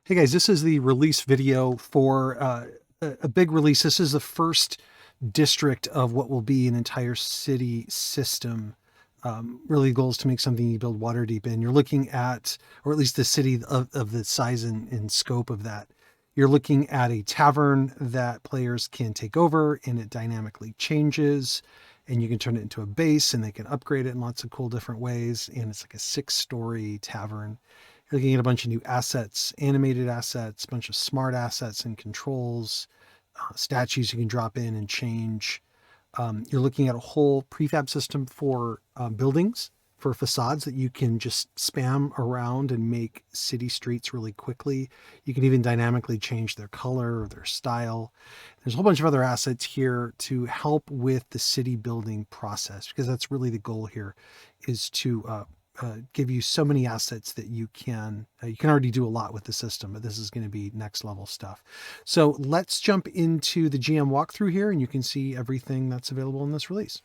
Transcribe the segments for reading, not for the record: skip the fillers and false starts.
Hey guys, this is the release video for a big release. This is the first district of what will be an entire city system. Really, the goal is to make something you build water deep in. You're looking at, or at least the city of the size and scope of that. You're looking at a tavern that players can take over, and it dynamically changes, and you can turn it into a base, and they can upgrade it in lots of cool different ways. And it's like a 6-story tavern. You're looking at a bunch of new assets, animated assets, a bunch of smart assets and controls, statues you can drop in and change. You're looking at a whole prefab system for buildings, for facades that you can just spam around and make city streets really quickly. You can even dynamically change their color or their style. There's a whole bunch of other assets here to help with the city building process, because that's really the goal here, is to give you so many assets that you can already do a lot with the system, but this is going to be next level stuff. So let's jump into the GM walkthrough here, and you can see everything that's available in this release.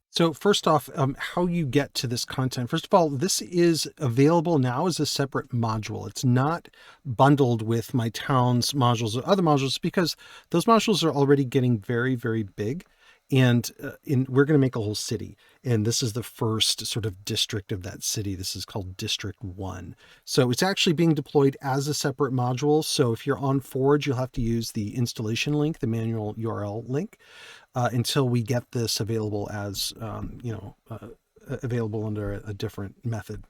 So first off, how you get to this content. First of all, this is available now as a separate module. It's not bundled with my town's modules or other modules, because those modules are already getting very, very big. And we're going to make a whole city. And this is the first sort of district of that city. This is called District 1. So it's actually being deployed as a separate module. So if you're on Forge, you'll have to use the installation link, the manual URL link, until we get this available as, available under a different method.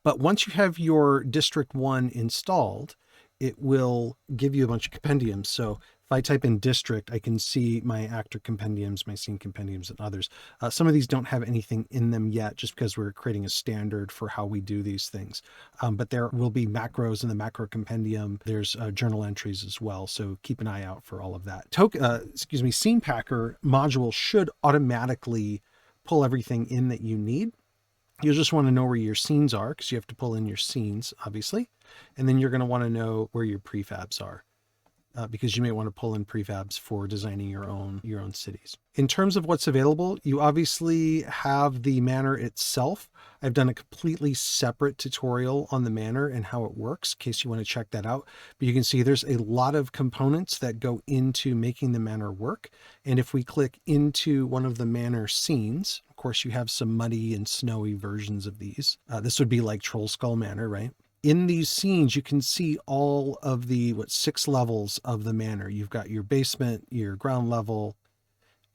But once you have your District 1 installed, it will give you a bunch of compendiums. So if I type in district, I can see my actor compendiums, my scene compendiums, and others. Some of these don't have anything in them yet, just because we're creating a standard for how we do these things. But there will be macros in the macro compendium. There's journal entries as well. So keep an eye out for all of that. Scene Packer module should automatically pull everything in that you need. You'll just want to know where your scenes are, because you have to pull in your scenes, obviously. And then you're going to want to know where your prefabs are, because you may want to pull in prefabs for designing your own cities. In terms of what's available, you obviously have the manor itself. I've done a completely separate tutorial on the manor and how it works, in case you want to check that out. But you can see there's a lot of components that go into making the manor work. And if we click into one of the manor scenes, of course, you have some muddy and snowy versions of these. This would be like Trollskull Manor, right? In these scenes, you can see all of the 6 levels of the manor. You've got your basement, your ground level,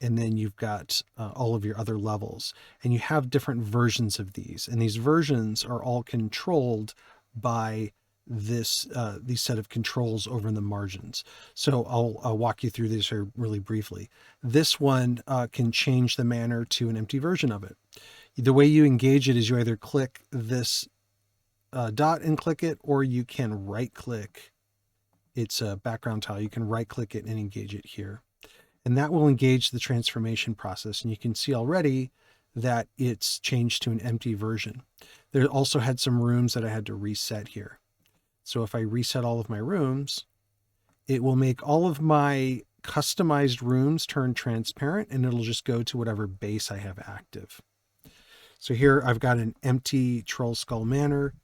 and then you've got all of your other levels. And you have different versions of these. And these versions are all controlled by this these set of controls over in the margins. So I'll walk you through these here really briefly. This one can change the manor to an empty version of it. The way you engage it is you either click this dot and click it, or you can right click. It's a background tile. You can right click it and engage it here. And that will engage the transformation process. And you can see already that it's changed to an empty version. There also had some rooms that I had to reset here. So if I reset all of my rooms, it will make all of my customized rooms turn transparent, and it'll just go to whatever base I have active. So here I've got an empty Trollskull Manor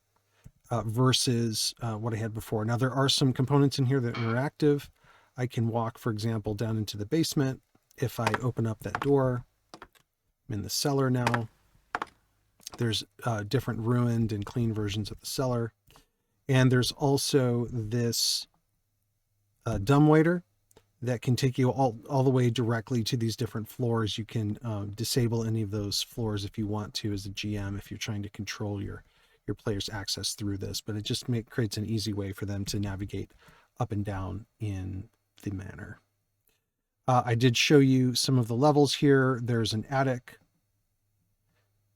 versus what I had before. Now there are some components in here that are active. I can walk, for example, down into the basement. If I open up that door, I'm in the cellar now. There's different ruined and clean versions of the cellar. And there's also this dumbwaiter that can take you all the way directly to these different floors. You can disable any of those floors if you want to as a GM, if you're trying to control your players' access through this. But it just creates an easy way for them to navigate up and down in the manor. I did show you some of the levels here. There's an attic.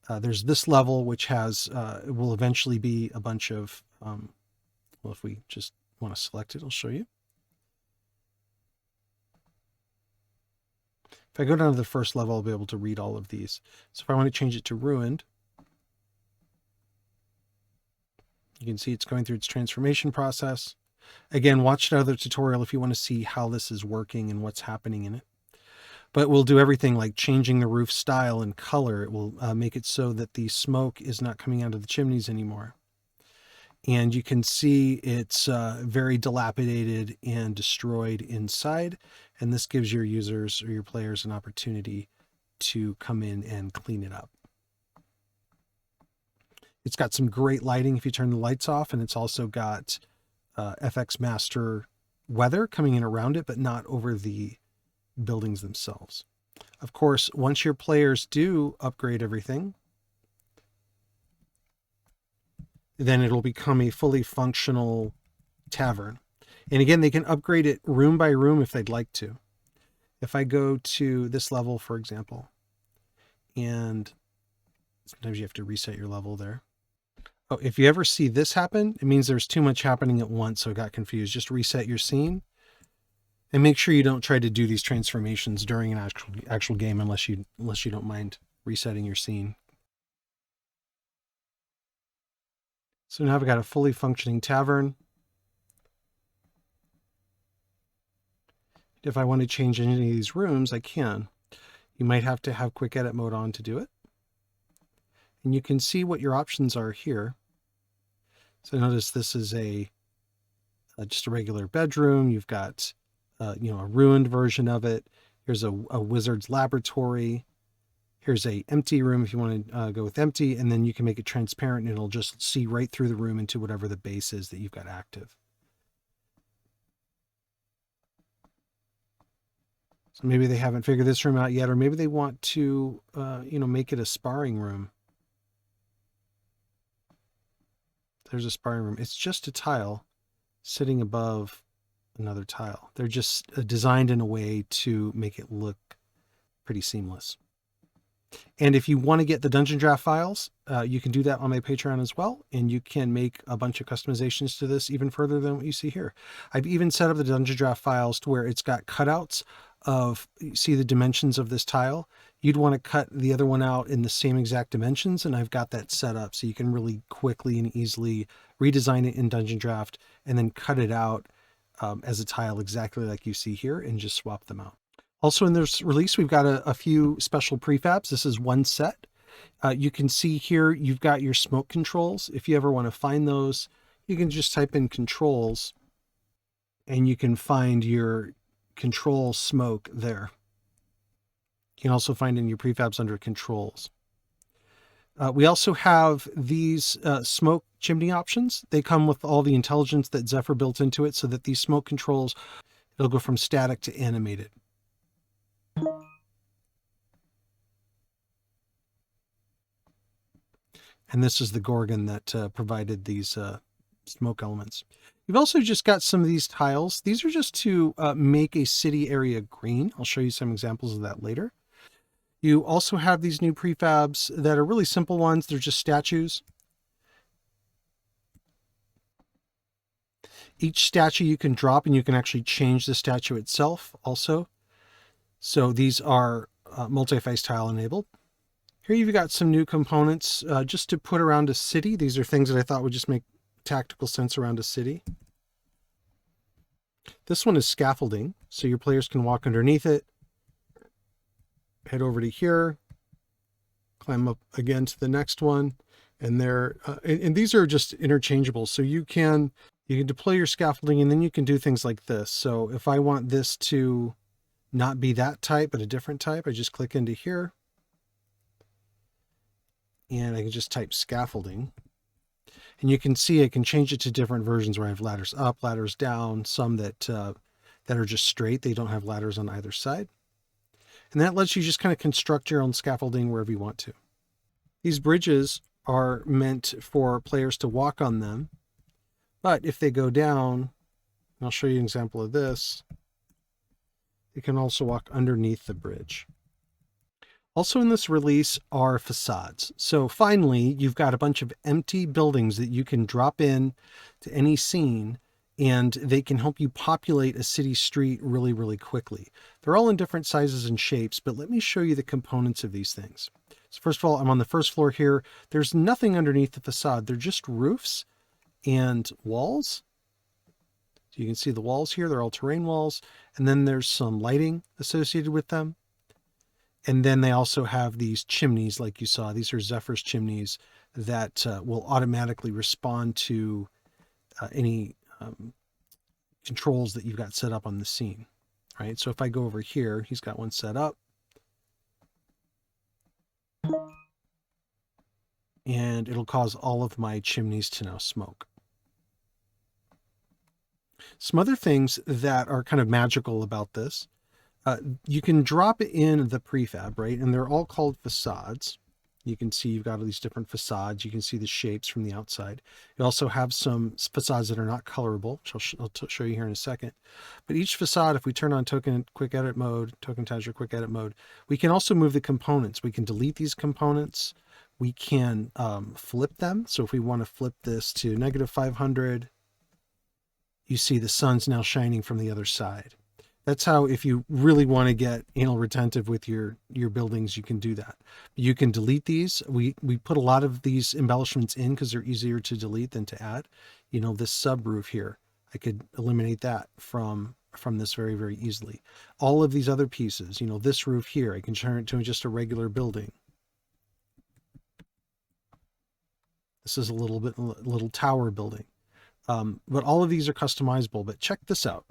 There's this level, which has will eventually be a bunch of, well, if we just want to select it, I'll show you. If I go down to the first level, I'll be able to read all of these. So if I want to change it to ruined, you can see it's going through its transformation process. Again, watch another tutorial if you want to see how this is working and what's happening in it. But we'll do everything like changing the roof style and color. It will make it so that the smoke is not coming out of the chimneys anymore. And you can see it's very dilapidated and destroyed inside. And this gives your users or your players an opportunity to come in and clean it up. It's got some great lighting if you turn the lights off, and it's also got FX Master weather coming in around it, but not over the buildings themselves. Of course, once your players do upgrade everything, then it'll become a fully functional tavern. And again, they can upgrade it room by room if they'd like to. If I go to this level, for example, and sometimes you have to reset your level there. Oh, if you ever see this happen, it means there's too much happening at once, so I got confused. Just reset your scene. And make sure you don't try to do these transformations during an actual game unless you don't mind resetting your scene. So now I've got a fully functioning tavern. If I want to change any of these rooms, I can. You might have to have quick edit mode on to do it. And you can see what your options are here. So notice this is just a regular bedroom. You've got a ruined version of it. Here's a wizard's laboratory. Here's a empty room if you want to go with empty, and then you can make it transparent and it'll just see right through the room into whatever the base is that you've got active. So maybe they haven't figured this room out yet, or maybe they want to, make it a sparring room. There's a sparring room. It's just a tile sitting above another tile. They're just designed in a way to make it look pretty seamless. And if you want to get the Dungeon Draft files, you can do that on my Patreon as well. And you can make a bunch of customizations to this even further than what you see here. I've even set up the Dungeon Draft files to where it's got cutouts of, see the dimensions of this tile. You'd want to cut the other one out in the same exact dimensions. And I've got that set up so you can really quickly and easily redesign it in Dungeon Draft and then cut it out as a tile exactly like you see here and just swap them out. Also in this release, we've got a few special prefabs. This is one set. You can see here, you've got your smoke controls. If you ever want to find those, you can just type in controls and you can find your control smoke there. You can also find in your prefabs under controls. We also have these smoke chimney options. They come with all the intelligence that Zephyr built into it so that these smoke controls, it'll go from static to animated. And this is the Gorgon that provided these smoke elements. You've also just got some of these tiles. These are just to make a city area green. I'll show you some examples of that later. You also have these new prefabs that are really simple ones. They're just statues. Each statue you can drop and you can actually change the statue itself also. So these are multi-face tile enabled. Here you've got some new components just to put around a city. These are things that I thought would just make tactical sense around a city. This one is scaffolding, so your players can walk underneath it, head over to here, climb up again to the next one, and and these are just interchangeable. So you can deploy your scaffolding and then you can do things like this. So if I want this to not be that type, but a different type, I just click into here and I can just type scaffolding. And you can see I can change it to different versions where I have ladders up, ladders down, some that are just straight. They don't have ladders on either side. And that lets you just kind of construct your own scaffolding wherever you want to. These bridges are meant for players to walk on them. But if they go down, and I'll show you an example of this, you can also walk underneath the bridge. Also in this release are facades. So finally, you've got a bunch of empty buildings that you can drop in to any scene and they can help you populate a city street really, really quickly. They're all in different sizes and shapes, but let me show you the components of these things. So first of all, I'm on the first floor here. There's nothing underneath the facade. They're just roofs and walls. So you can see the walls here. They're all terrain walls. And then there's some lighting associated with them. And then they also have these chimneys like you saw. These are Zephyr's chimneys that will automatically respond to any controls that you've got set up on the scene, right? So if I go over here, he's got one set up. And it'll cause all of my chimneys to now smoke. Some other things that are kind of magical about this, you can drop in the prefab, right? And they're all called facades. You can see you've got all these different facades. You can see the shapes from the outside. You also have some facades that are not colorable, which I'll show you here in a second. But each facade, if we turn on token quick edit mode, token tag or quick edit mode, we can also move the components. We can delete these components. We can flip them. So if we want to flip this to -500, you see the sun's now shining from the other side. That's how, if you really want to get anal retentive with your buildings, you can do that. You can delete these. We put a lot of these embellishments in because they're easier to delete than to add. You know, this subroof here, I could eliminate that from this very, very easily. All of these other pieces, you know, this roof here, I can turn it to just a regular building. This is a little tower building. But all of these are customizable. But check this out.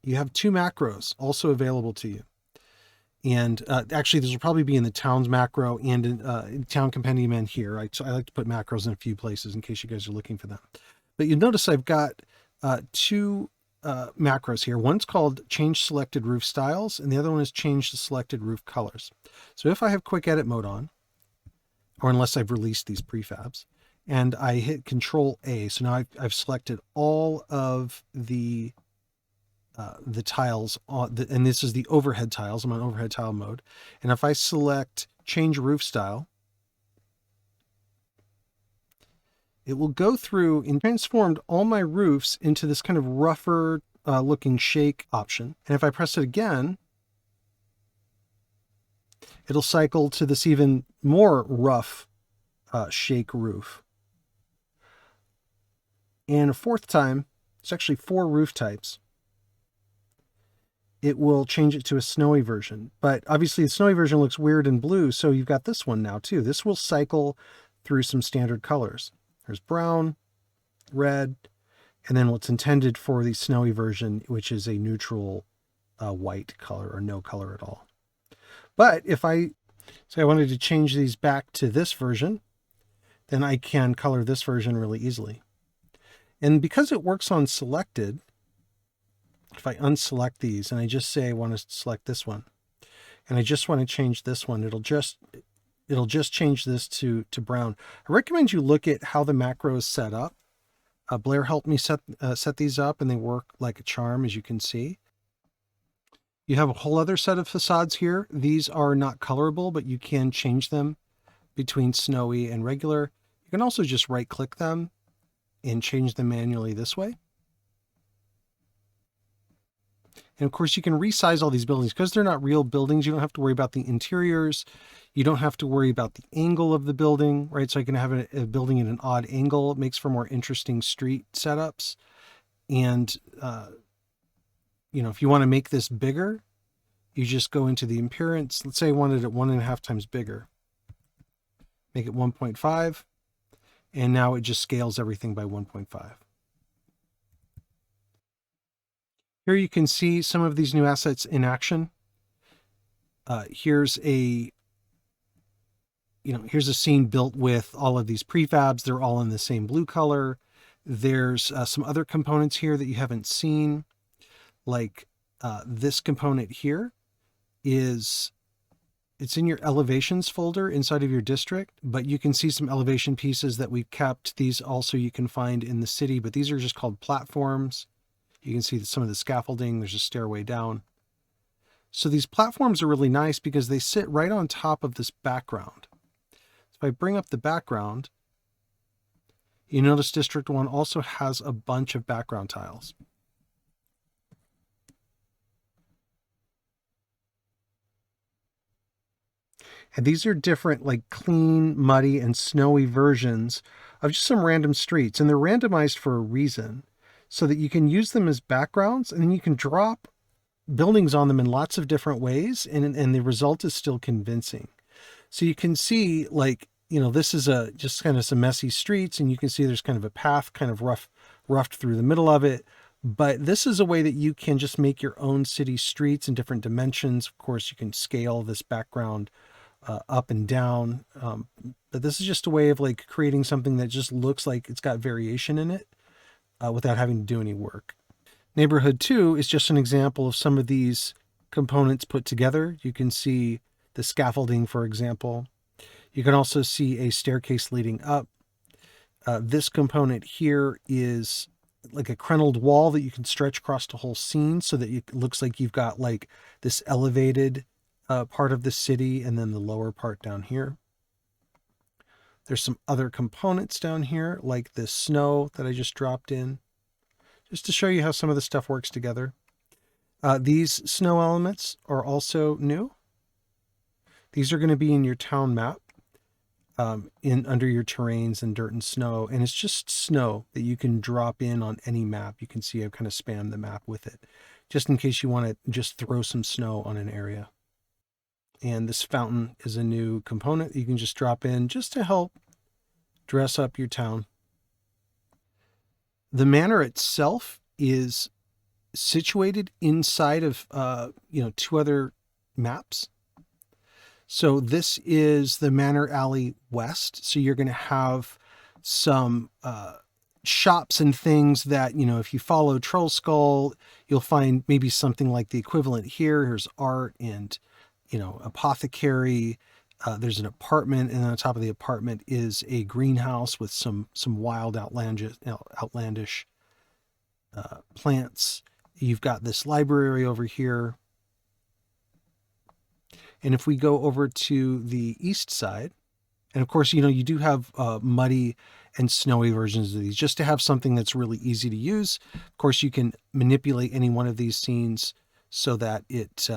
You have 2 macros also available to you. And actually, this will probably be in the Towns macro and in Town Compendium and here. I like to put macros in a few places in case you guys are looking for them. But you notice I've got 2 macros here. One's called Change Selected Roof Styles, and the other one is Change the Selected Roof Colors. So if I have Quick Edit mode on, or unless I've released these prefabs, and I hit Control A, so now I've selected all of the tiles, and this is the overhead tiles. I'm on overhead tile mode. And if I select Change Roof Style, it will go through and transformed all my roofs into this kind of rougher looking shake option. And if I press it again, it'll cycle to this even more rough shake roof. And a 4th time, it's actually 4 roof types. It will change it to a snowy version. But obviously the snowy version looks weird in blue, so you've got this one now too. This will cycle through some standard colors. There's brown, red, and then what's intended for the snowy version, which is a neutral white color or no color at all. But if I wanted to change these back to this version, then I can color this version really easily. And because it works on selected, if I unselect these and I just say I want to select this one, and I just want to change this one, it'll just change this to brown. I recommend you look at how the macro is set up. Blair helped me set these up, and they work like a charm, as you can see. You have a whole other set of facades here. These are not colorable, but you can change them between snowy and regular. You can also just right-click them and change them manually this way. And of course, you can resize all these buildings because they're not real buildings. You don't have to worry about the interiors. You don't have to worry about the angle of the building, right? So I can have a building at an odd angle. It makes for more interesting street setups. And, you know, if you want to make this bigger, you just go into the appearance. Let's say I wanted it 1.5 times bigger. Make it 1.5. And now it just scales everything by 1.5. Here you can see some of these new assets in action. Here's a scene built with all of these prefabs. They're all in the same blue color. There's some other components here that you haven't seen, like this component here it's in your elevations folder inside of your district, but you can see some elevation pieces that we've kept. These also you can find in the city, but these are just called platforms. You can see some of the scaffolding. There's a stairway down. So these platforms are really nice because they sit right on top of this background. So if I bring up the background, you notice District 1 also has a bunch of background tiles. And these are different, like clean, muddy, and snowy versions of just some random streets. And they're randomized for a reason, so that you can use them as backgrounds, and then you can drop buildings on them in lots of different ways, and the result is still convincing. So you can see, like, you know, this is just kind of some messy streets, and you can see there's kind of a path, kind of roughed through the middle of it. But this is a way that you can just make your own city streets in different dimensions. Of course, you can scale this background up and down. But this is just a way of like creating something that just looks like it's got variation in it without having to do any work. Neighborhood 2 is just an example of some of these components put together. You can see the scaffolding, for example. You can also see a staircase leading up. This component here is like a crenelled wall that you can stretch across the whole scene so that it looks like you've got like this elevated part of the city and then the lower part down here. There's some other components down here like this snow that I just dropped in, just to show you how some of the stuff works together. These snow elements are also new. These are going to be in your town map. Under your terrains and dirt and snow, and it's just snow that you can drop in on any map. You can see I've kind of spammed the map with it, just in case you want to just throw some snow on an area. And this fountain is a new component that you can just drop in just to help dress up your town. The manor itself is situated inside of two other maps. So this is the Manor Alley West. So you're going to have some shops and things that, if you follow Trollskull, you'll find maybe something like the equivalent here. Here's art and, apothecary. There's an apartment, and on top of the apartment is a greenhouse with some wild outlandish plants. You've got this library over here. And if we go over to the east side, and of course, you do have muddy and snowy versions of these, just to have something that's really easy to use. Of course, you can manipulate any one of these scenes so that it,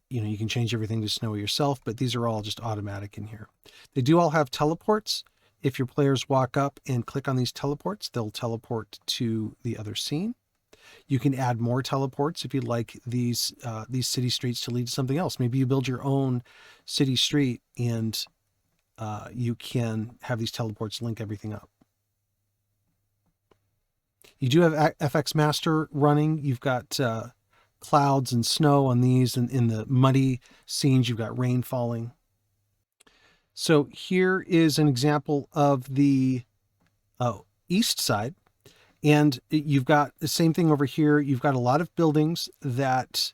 you can change everything to snowy yourself, but these are all just automatic in here. They do all have teleports. If your players walk up and click on these teleports, they'll teleport to the other scene. You can add more teleports if you'd like these city streets to lead to something else. Maybe you build your own city street and you can have these teleports link everything up. You do have FX Master running. You've got clouds and snow on these, and in the muddy scenes, you've got rain falling. So here is an example of the east side. And you've got the same thing over here. You've got a lot of buildings that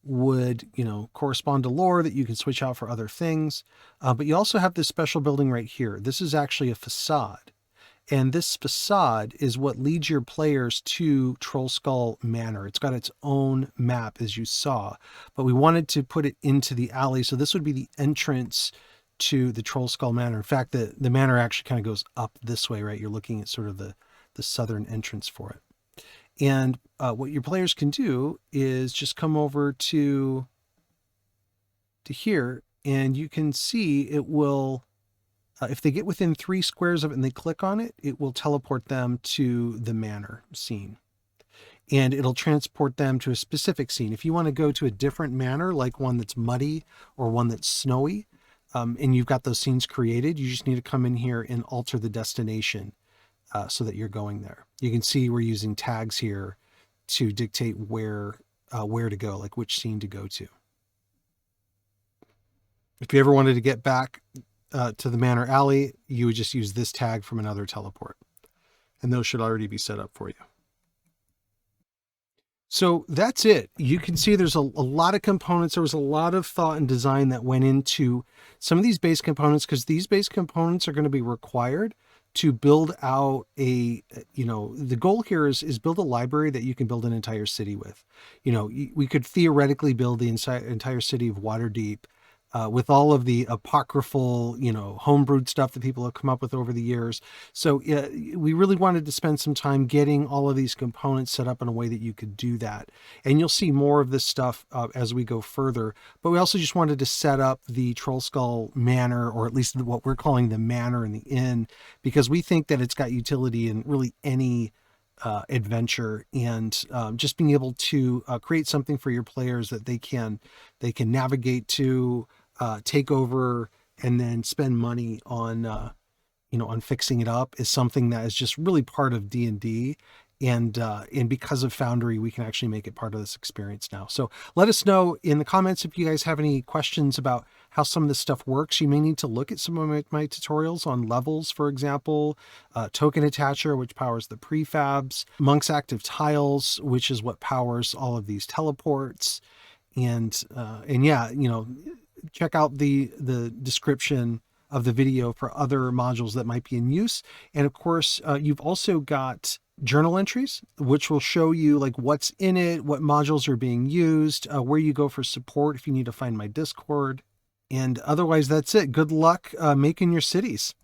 would, correspond to lore that you can switch out for other things. But you also have this special building right here. This is actually a facade. And this facade is what leads your players to Trollskull Manor. It's got its own map, as you saw. But we wanted to put it into the alley. So this would be the entrance to the Trollskull Manor. In fact, the manor actually kind of goes up this way, right? You're looking at sort of the southern entrance for it. And what your players can do is just come over to here, and you can see it will, if they get within 3 squares of it and they click on it, it will teleport them to the manor scene. And it'll transport them to a specific scene. If you want to go to a different manor, like one that's muddy or one that's snowy, and you've got those scenes created, you just need to come in here and alter the destination so that you're going there. You can see we're using tags here to dictate where to go, like which scene to go to. If you ever wanted to get back to the Manor Alley, you would just use this tag from another teleport. And those should already be set up for you. So that's it. You can see there's a lot of components. There was a lot of thought and design that went into some of these base components, because these base components are going to be required to build out the goal here is build a library that you can build an entire city with. We could theoretically build the entire city of Waterdeep with all of the apocryphal, homebrewed stuff that people have come up with over the years. So we really wanted to spend some time getting all of these components set up in a way that you could do that. And you'll see more of this stuff as we go further. But we also just wanted to set up the Trollskull Manor, or at least what we're calling the manor and the inn, because we think that it's got utility in really any adventure, and just being able to create something for your players that they can navigate to, take over, and then spend money on on fixing it up is something that is just really part of D&D. And because of Foundry, we can actually make it part of this experience now. So let us know in the comments if you guys have any questions about how some of this stuff works. You may need to look at some of my tutorials on levels, for example, token attacher, which powers the prefabs, Monk's active tiles, which is what powers all of these teleports. And yeah, check out the description of the video for other modules that might be in use. And of course, you've also got journal entries, which will show you like what's in it, what modules are being used, where you go for support if you need to find my Discord. And otherwise, that's it. Good luck making your cities.